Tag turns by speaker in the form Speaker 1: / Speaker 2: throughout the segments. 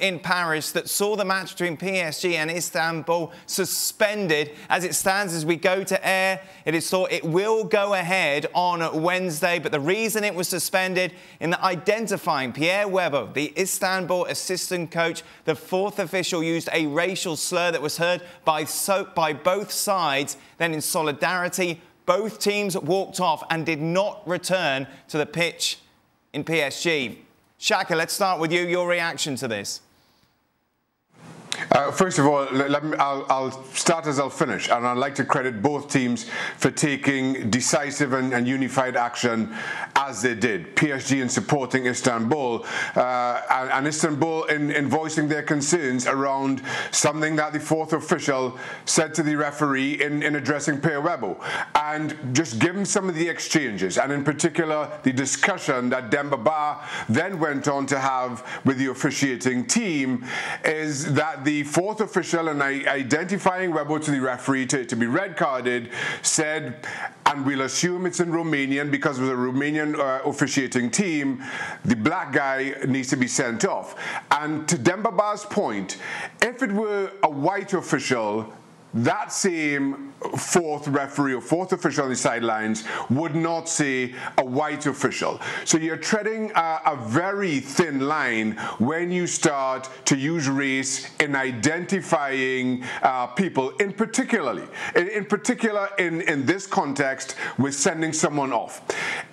Speaker 1: in Paris that saw the match between PSG and Istanbul suspended. As it stands, as we go to air, it is thought it will go ahead on Wednesday, but the reason it was suspended in the identifying Pierre Webo, the Istanbul assistant coach, the fourth official used a racial slur that was heard by both sides. Then in solidarity, both teams walked off and did not return to the pitch in PSG. Shaka, let's start with you. Your reaction to this?
Speaker 2: First of all, I'll start as I'll finish, and I'd like to credit both teams for taking decisive and unified action as they did. PSG in supporting Istanbul, and Istanbul in voicing their concerns around something that the fourth official said to the referee in addressing Pierre Webo. And just given some of the exchanges, and in particular the discussion that Demba Ba then went on to have with the officiating team, is that the fourth official, in identifying Webo to the referee to be red carded, said, and we'll assume it's in Romanian because it was a Romanian officiating team, the black guy needs to be sent off. And to Demba Ba's point, if it were a white official, that same fourth referee or fourth official on the sidelines would not say a white official. So you're treading a very thin line when you start to use race in identifying people, in particular in this context with sending someone off.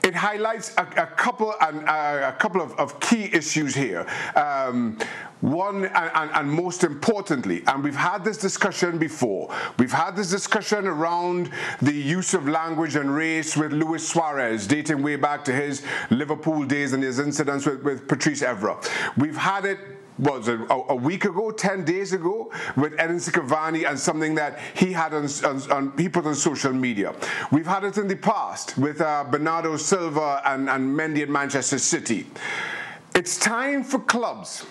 Speaker 2: It highlights a couple of key issues here. One, and most importantly, and we've had this discussion before, we've had this discussion around the use of language and race with Luis Suarez, dating way back to his Liverpool days and his incidents with Patrice Evra. We've had it, what was it, a week ago, 10 days ago, with Edinson Cavani and something that he had he put on social media. We've had it in the past with Bernardo Silva and Mendy at Manchester City. It's time for clubs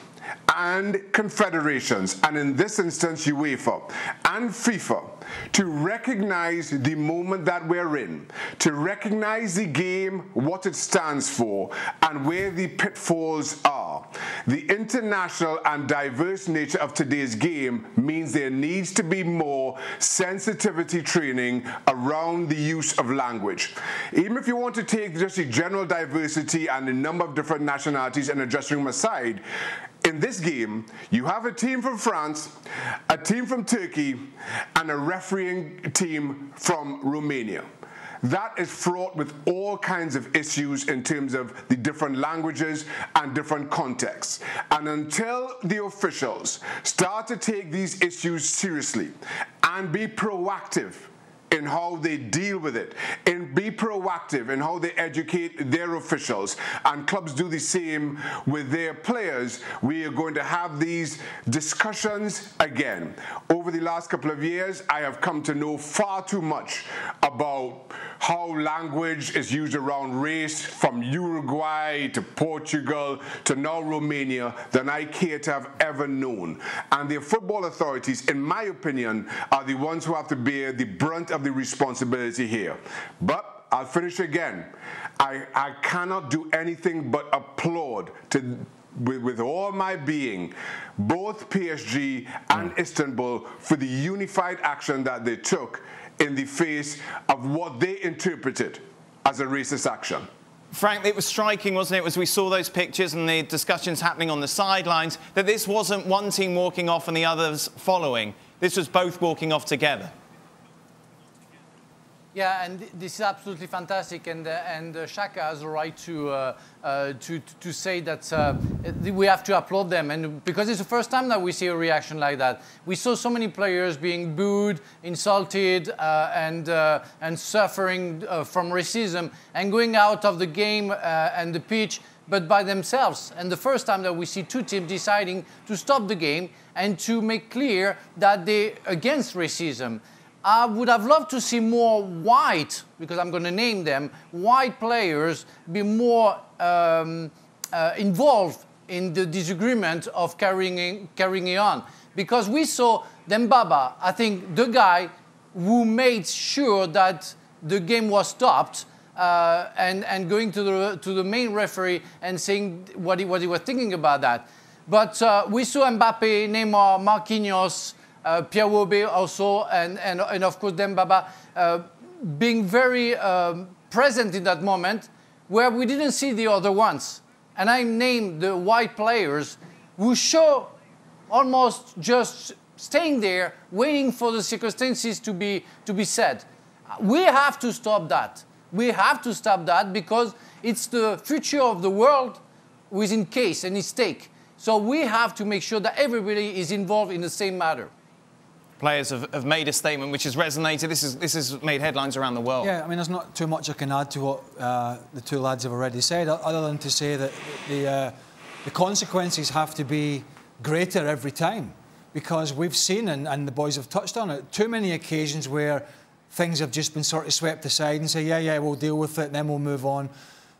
Speaker 2: and confederations, and in this instance UEFA and FIFA, to recognize the moment that we're in, to recognize the game, what it stands for, and where the pitfalls are. The international and diverse nature of today's game means there needs to be more sensitivity training around the use of language. Even if you want to take just the general diversity and the number of different nationalities in a dressing room aside, in this game, you have a team from France, a team from Turkey, and a refereeing team from Romania. That is fraught with all kinds of issues in terms of the different languages and different contexts. And until the officials start to take these issues seriously and be proactive in how they deal with it, and be proactive in how they educate their officials, and clubs do the same with their players, we are going to have these discussions again. Over the last couple of years, I have come to know far too much about how language is used around race, from Uruguay to Portugal to now Romania, than I care to have ever known. And the football authorities, in my opinion, are the ones who have to bear the brunt of the responsibility here. But I'll finish again. I cannot do anything but applaud with all my being, both PSG and Istanbul, for the unified action that they took in the face of what they interpreted as a racist action.
Speaker 1: Frank, it was striking, wasn't it, as we saw those pictures and the discussions happening on the sidelines, that this wasn't one team walking off and the others following. This was both walking off together.
Speaker 3: Yeah, and this is absolutely fantastic, and Shaka has a right to say that we have to applaud them, and because it's the first time that we see a reaction like that. We saw so many players being booed, insulted, and suffering from racism, and going out of the game and the pitch, but by themselves. And the first time that we see two teams deciding to stop the game and to make clear that they're against racism. I would have loved to see more white, because I'm going to name them, white players be more involved in the disagreement of carrying it on. Because we saw Demba Ba, I think the guy who made sure that the game was stopped, and going to the main referee and saying what he was thinking about that. But we saw Mbappe, Neymar, Marquinhos, Pierre Webo also, and of course Demba Ba being very present in that moment where we didn't see the other ones. And I named the white players who show almost just staying there, waiting for the circumstances to be set. We have to stop that. We have to stop that because it's the future of the world who is in case and at stake. So we have to make sure that everybody is involved in the same matter.
Speaker 1: Players have made a statement which has resonated. This has made headlines around the world.
Speaker 4: Yeah, I mean, there's not too much I can add to what the two lads have already said, other than to say that the consequences have to be greater every time, because we've seen, and the boys have touched on it, too many occasions where things have just been sort of swept aside and say, yeah, we'll deal with it, and then we'll move on.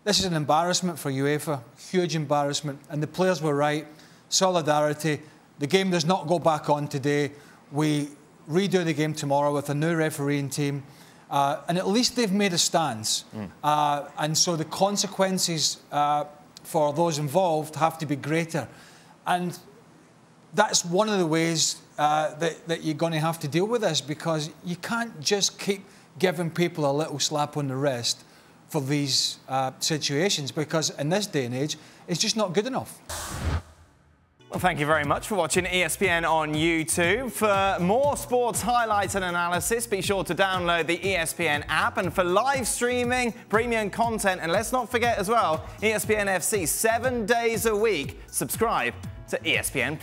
Speaker 4: This is an embarrassment for UEFA, huge embarrassment, and the players were right. Solidarity. The game does not go back on today. We redo the game tomorrow with a new refereeing team, and at least they've made a stance. And so the consequences for those involved have to be greater. And that's one of the ways that you're going to have to deal with this, because you can't just keep giving people a little slap on the wrist for these situations, because in this day and age, it's just not good enough.
Speaker 1: Well, thank you very much for watching ESPN on YouTube. For more sports highlights and analysis, be sure to download the ESPN app. And for live streaming, premium content, and let's not forget as well, ESPN FC 7 days a week. Subscribe to ESPN+.